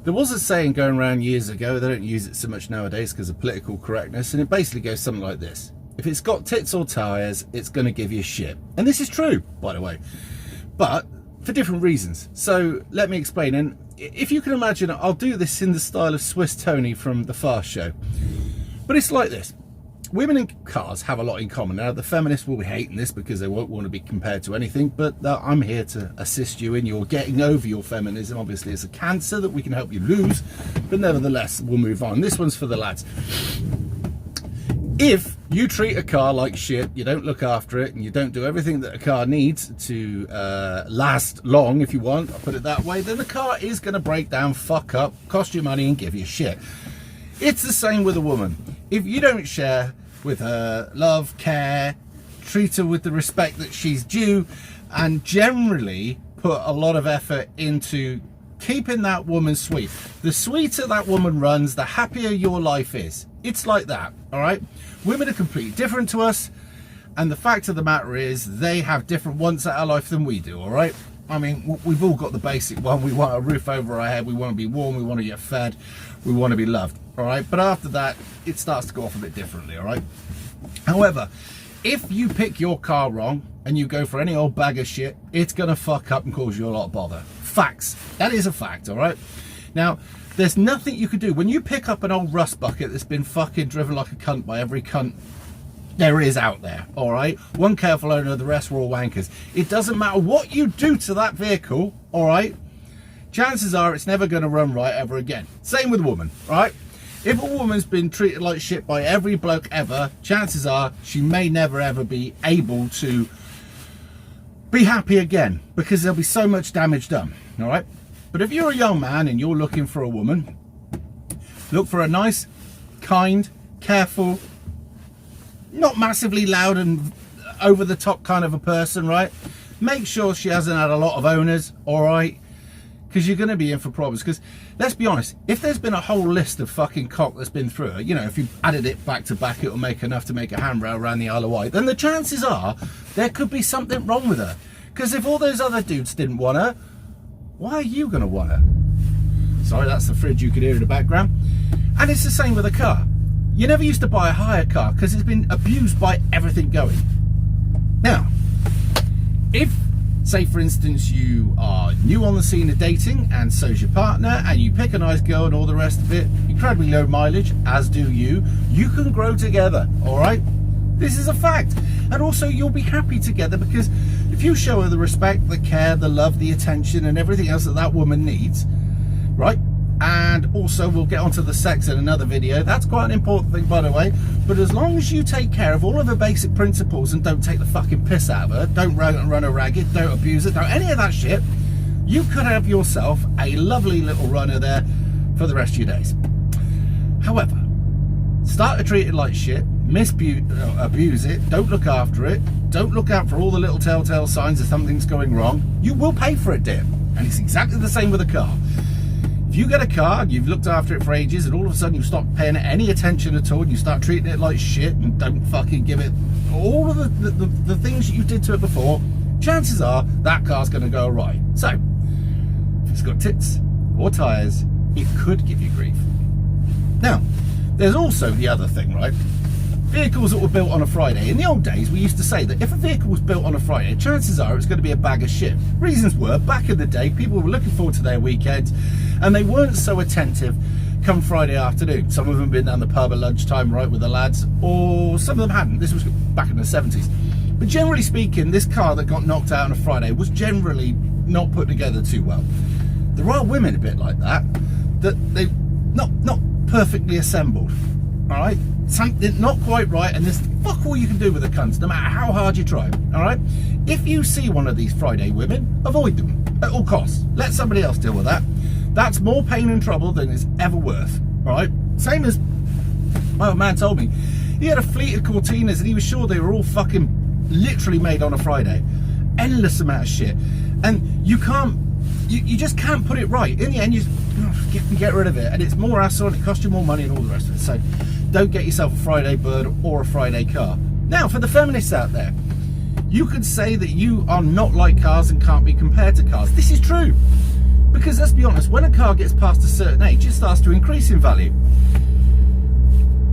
There was a saying going around years ago, they don't use it so much nowadays because of political correctness, and it basically goes something like this. If it's got tits or tyres, it's going to give you shit. And this is true, by the way, but for different reasons. So let me explain. And if you can imagine, I'll do this in the style of Swiss Tony from the Fast Show. But it's like this. Women in cars have a lot in common. Now, the feminists will be hating this because they won't want to be compared to anything, but I'm here to assist you in your getting over your feminism. Obviously, it's a cancer that we can help you lose, but nevertheless, we'll move on. This one's for the lads. If you treat a car like shit, you don't look after it, and you don't do everything that a car needs to last long, if you want, I'll put it that way, then the car is going to break down, fuck up, cost you money, and give you shit. It's the same with a woman. If you don't share with her love, care, treat her with the respect that she's due, and generally put a lot of effort into keeping that woman sweet. The sweeter that woman runs, the happier your life is. It's like that, all right? Women are completely different to us, and the fact of the matter is they have different wants out of life than we do, all right? I mean, we've all got the basic one. We want a roof over our head, we want to be warm, we want to get fed, we want to be loved, all right? But after that, it starts to go off a bit differently, all right? However, if you pick your car wrong and you go for any old bag of shit, it's going to fuck up and cause you a lot of bother. Facts. That is a fact, all right? Now, there's nothing you can do. When you pick up an old rust bucket that's been fucking driven like a cunt by every cunt there is out there, all right? One careful owner, the rest were all wankers. It doesn't matter what you do to that vehicle, all right? Chances are it's never going to run right ever again. Same with a woman, right? If a woman's been treated like shit by every bloke ever, chances are she may never ever be able to be happy again because there'll be so much damage done, all right? But if you're a young man and you're looking for a woman, look for a nice, kind, careful, not massively loud and over the top kind of a person, right? Make sure she hasn't had a lot of owners, all right? Because you're going to be in for problems. Because let's be honest, if there's been a whole list of fucking cock that's been through her, you know, if you added it back to back, it'll make enough to make a handrail around the Isle of Wight, then the chances are there could be something wrong with her. Because if all those other dudes didn't want her, why are you going to want her? Sorry, that's the fridge you could hear in the background. And it's the same with a car. You never used to buy a hire car because it's been abused by everything going. Now, if, say for instance, you are new on the scene of dating and so's your partner, and you pick a nice girl and all the rest of it, incredibly low mileage, as do you can grow together, all right? This is a fact. And also you'll be happy together because if you show her the respect, the care, the love, the attention and everything else that that woman needs, right? And also we'll get onto the sex in another video. That's quite an important thing, by the way. But as long as you take care of all of her basic principles and don't take the fucking piss out of her, don't run her ragged, don't abuse her, don't any of that shit, you could have yourself a lovely little runner there for the rest of your days. However, start to treat it like shit, abuse it, don't look after it, don't look out for all the little telltale signs that something's going wrong, you will pay for it, dear. And it's exactly the same with a car. If you get a car, you've looked after it for ages, and all of a sudden you stop paying it any attention at all, and you start treating it like shit and don't fucking give it all of the things you did to it before, chances are that car's going to go awry. So, if it's got tits or tyres, it could give you grief. Now, there's also the other thing, right? Vehicles that were built on a Friday. In the old days, we used to say that if a vehicle was built on a Friday, chances are it's going to be a bag of shit. Reasons were, back in the day, people were looking forward to their weekends, and they weren't so attentive come Friday afternoon. Some of them been down the pub at lunchtime, right, with the lads, or some of them hadn't. This was back in the 70s. But generally speaking, this car that got knocked out on a Friday was generally not put together too well. There are women a bit like that they not perfectly assembled, all right? Something not quite right, and there's fuck all you can do with the cunts, no matter how hard you try, all right? If you see one of these Friday women, avoid them at all costs. Let somebody else deal with that. That's more pain and trouble than it's ever worth, all right? Same as my old man told me. He had a fleet of Cortinas, and he was sure they were all fucking literally made on a Friday. Endless amount of shit. And you can't, you just can't put it right. In the end, you can get rid of it, and it's more hassle, and it costs you more money and all the rest of it. So don't get yourself a Friday bird or a Friday car. Now, for the feminists out there, you could say that you are not like cars and can't be compared to cars. This is true. Because let's be honest, when a car gets past a certain age, it starts to increase in value.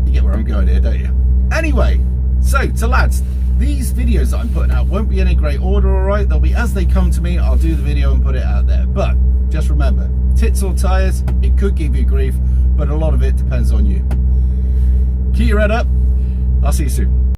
You get where I'm going here, don't you? Anyway, so to lads, these videos that I'm putting out won't be in any great order, all right? They'll be as they come to me. I'll do the video and put it out there. But just remember, tits or tyres, it could give you grief, but a lot of it depends on you. Keep your head up. I'll see you soon.